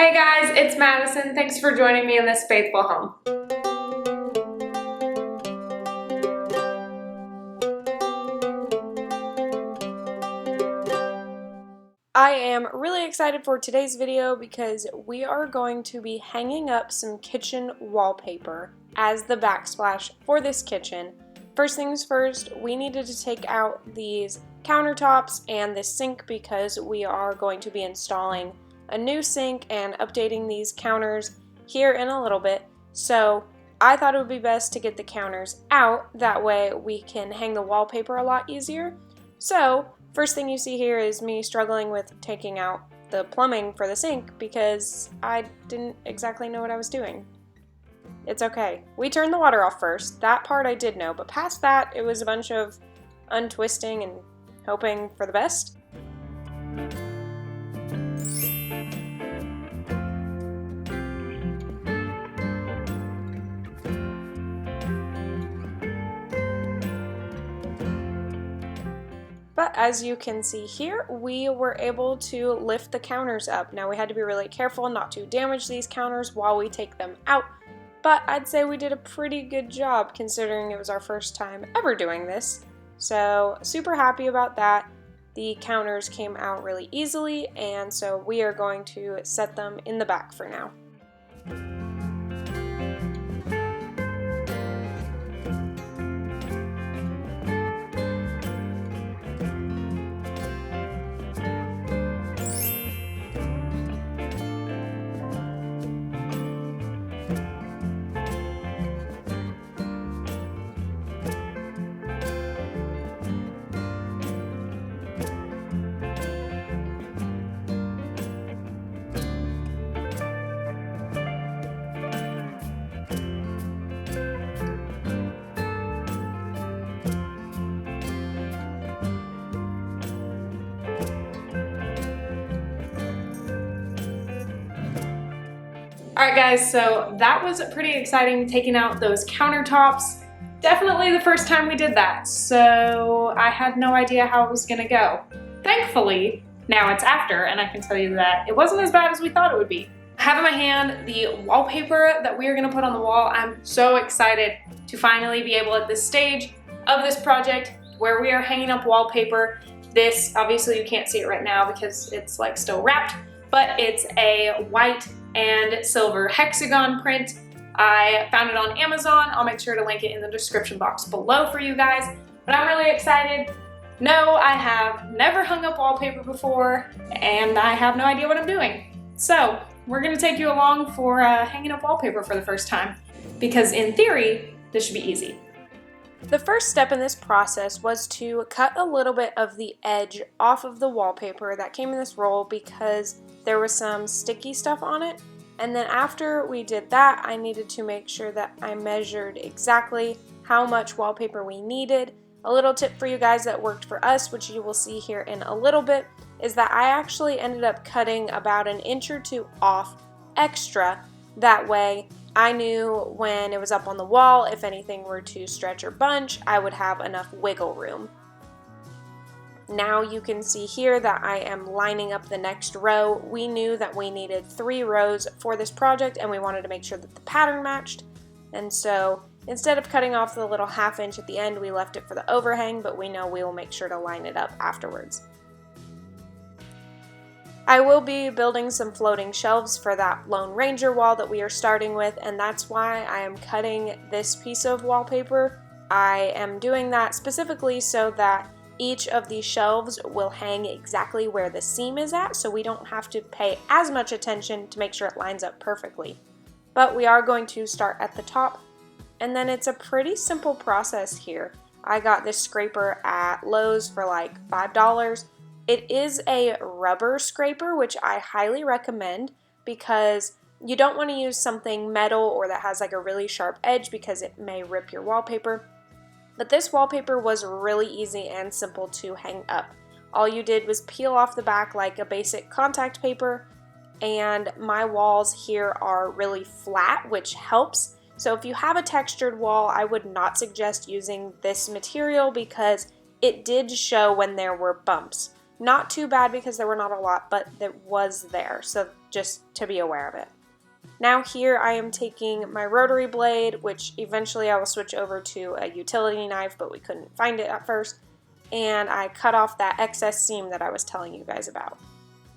Hey guys, it's Madison. Thanks for joining me in this faithful home. I am really excited for today's video because we are going to be hanging up some kitchen wallpaper as the backsplash for this kitchen. First things first, we needed to take out these countertops and this sink because we are going to be installing a new sink and updating these counters here in a little bit. So I thought it would be best to get the counters out, that way we can hang the wallpaper a lot easier. So first thing you see here is me struggling with taking out the plumbing for the sink because I didn't exactly know what I was doing. It's okay. We turned the water off first. That part I did know, but past that it was a bunch of untwisting and hoping for the best. But as you can see here, we were able to lift the counters up. Now we had to be really careful not to damage these counters while we take them out, but I'd say we did a pretty good job considering it was our first time ever doing this. So super happy about that. The counters came out really easily, and so we are going to set them in the back for now. Alright guys, so that was pretty exciting, taking out those countertops. Definitely the first time we did that, so I had no idea how it was gonna go. Thankfully, now it's after, and I can tell you that it wasn't as bad as we thought it would be. I have in my hand the wallpaper that we are gonna put on the wall. I'm so excited to finally be able at this stage of this project where we are hanging up wallpaper. This, obviously you can't see it right now because it's like still wrapped, but it's a white and silver hexagon print. I found it on Amazon. I'll make sure to link it in the description box below for you guys, but I'm really excited. No, I have never hung up wallpaper before, and I have no idea what I'm doing. So we're gonna take you along for hanging up wallpaper for the first time, because in theory, this should be easy. The first step in this process was to cut a little bit of the edge off of the wallpaper that came in this roll because there was some sticky stuff on it. And then after we did that, I needed to make sure that I measured exactly how much wallpaper we needed. A little tip for you guys that worked for us, which you will see here in a little bit, is that I actually ended up cutting about an inch or two off extra. That way I knew when it was up on the wall, if anything were to stretch or bunch, I would have enough wiggle room. Now you can see here that I am lining up the next row. We knew that we needed 3 rows for this project and we wanted to make sure that the pattern matched. And so instead of cutting off the little ½ inch at the end, we left it for the overhang, but we know we will make sure to line it up afterwards. I will be building some floating shelves for that Lone Ranger wall that we are starting with, and that's why I am cutting this piece of wallpaper. I am doing that specifically so that each of these shelves will hang exactly where the seam is at, so we don't have to pay as much attention to make sure it lines up perfectly. But we are going to start at the top, and then it's a pretty simple process here. I got this scraper at Lowe's for like $5. It is a rubber scraper, which I highly recommend because you don't want to use something metal or that has like a really sharp edge because it may rip your wallpaper. But this wallpaper was really easy and simple to hang up. All you did was peel off the back like a basic contact paper, and my walls here are really flat, which helps. So if you have a textured wall, I would not suggest using this material because it did show when there were bumps. Not too bad because there were not a lot, but it was there. So just to be aware of it. Now here I am taking my rotary blade, which eventually I will switch over to a utility knife, but we couldn't find it at first, and I cut off that excess seam that I was telling you guys about.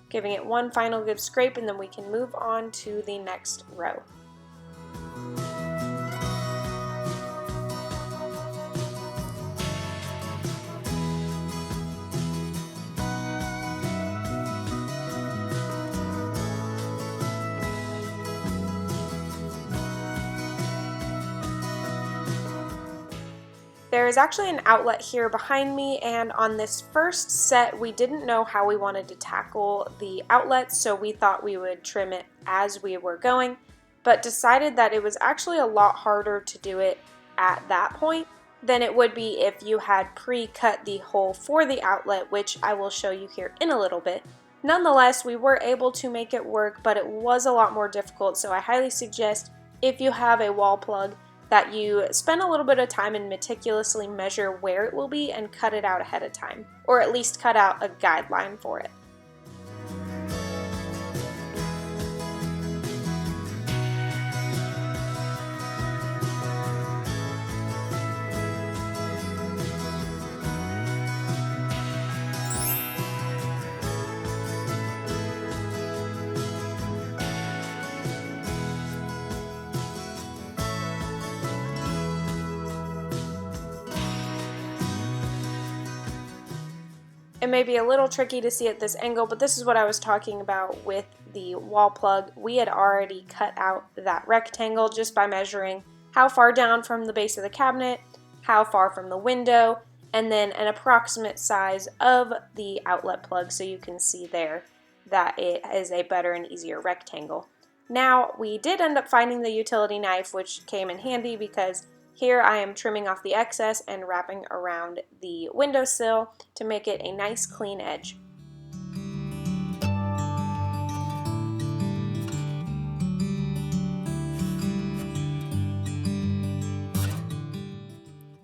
Giving it one final good scrape, and then we can move on to the next row. There is actually an outlet here behind me, and on this first set we didn't know how we wanted to tackle the outlets, so we thought we would trim it as we were going, but decided that it was actually a lot harder to do it at that point than it would be if you had pre-cut the hole for the outlet, which I will show you here in a little bit. Nonetheless, we were able to make it work, but it was a lot more difficult, so I highly suggest if you have a wall plug that you spend a little bit of time and meticulously measure where it will be and cut it out ahead of time, or at least cut out a guideline for it. It may be a little tricky to see at this angle, but this is what I was talking about with the wall plug. We had already cut out that rectangle just by measuring how far down from the base of the cabinet, how far from the window, and then an approximate size of the outlet plug, so you can see there that it is a better and easier rectangle. Now, we did end up finding the utility knife, which came in handy because here I am trimming off the excess and wrapping around the windowsill to make it a nice clean edge.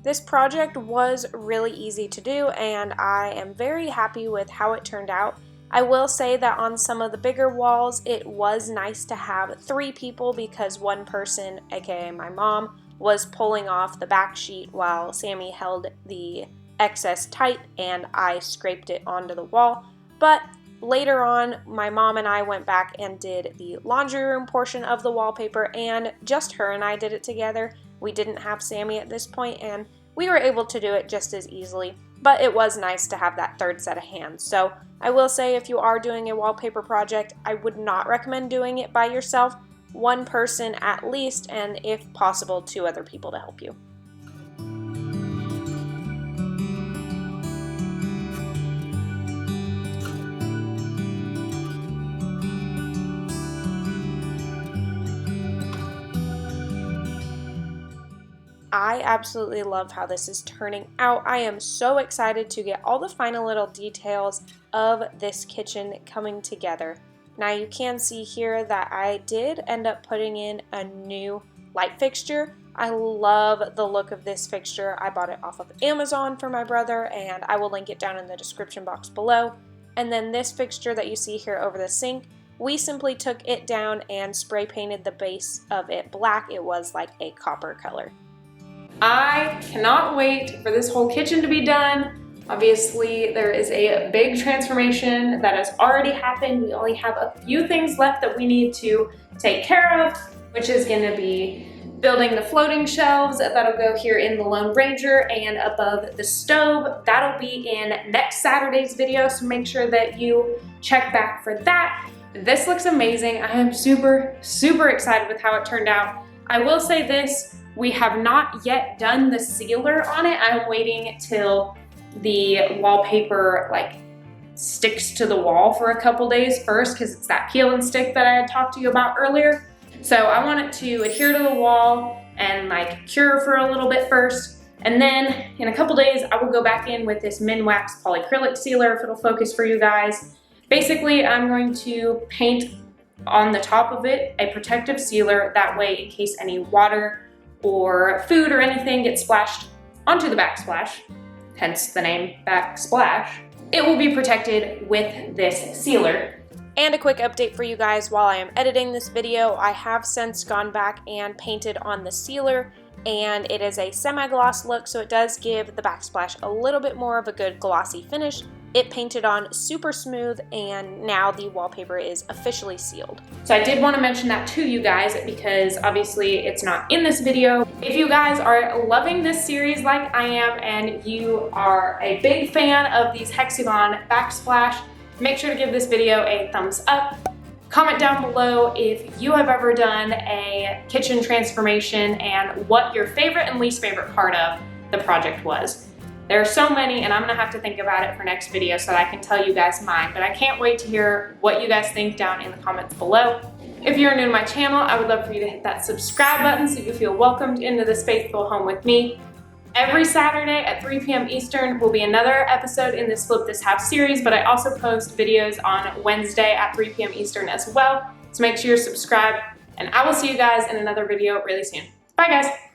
This project was really easy to do, and I am very happy with how it turned out. I will say that on some of the bigger walls it was nice to have 3 people because one person, aka my mom, was pulling off the back sheet while Sammy held the excess tight and I scraped it onto the wall. But later on, my mom and I went back and did the laundry room portion of the wallpaper, and just her and I did it together. We didn't have Sammy at this point, and we were able to do it just as easily, but it was nice to have that third set of hands. So I will say, if you are doing a wallpaper project, I would not recommend doing it by yourself. One person at least, and if possible, 2 other people to help you. I absolutely love how this is turning out. I am so excited to get all the final little details of this kitchen coming together. Now you can see here that I did end up putting in a new light fixture. I love the look of this fixture. I bought it off of Amazon for my brother, and I will link it down in the description box below. And then this fixture that you see here over the sink, we simply took it down and spray painted the base of it black. It was like a copper color. I cannot wait for this whole kitchen to be done. Obviously, there is a big transformation that has already happened. We only have a few things left that we need to take care of, which is going to be building the floating shelves that'll go here in the Lone Ranger and above the stove. That'll be in next Saturday's video, so make sure that you check back for that. This looks amazing. I am super, super excited with how it turned out. I will say this, we have not yet done the sealer on it. I'm waiting till the wallpaper like sticks to the wall for a couple days first, because it's that peel and stick that I had talked to you about earlier. So I want it to adhere to the wall and like cure for a little bit first, and then in a couple days I will go back in with this Minwax polyacrylic sealer if it'll focus for you guys. Basically, I'm going to paint on the top of it a protective sealer, that way in case any water or food or anything gets splashed onto the backsplash, hence the name Backsplash, it will be protected with this sealer. And a quick update for you guys while I am editing this video, I have since gone back and painted on the sealer, and it is a semi-gloss look, so it does give the Backsplash a little bit more of a good glossy finish. It painted on super smooth, and now the wallpaper is officially sealed. So I did want to mention that to you guys because obviously it's not in this video. If you guys are loving this series like I am and you are a big fan of these Hexagon Backsplash, make sure to give this video a thumbs up. Comment down below if you have ever done a kitchen transformation and what your favorite and least favorite part of the project was. There are so many, and I'm gonna have to think about it for next video so that I can tell you guys mine, but I can't wait to hear what you guys think down in the comments below. If you're new to my channel, I would love for you to hit that subscribe button so you feel welcomed into this faithful home with me. Every Saturday at 3 p.m. Eastern will be another episode in this Flip This House series, but I also post videos on Wednesday at 3 p.m. Eastern as well, so make sure you're subscribed, and I will see you guys in another video really soon. Bye guys!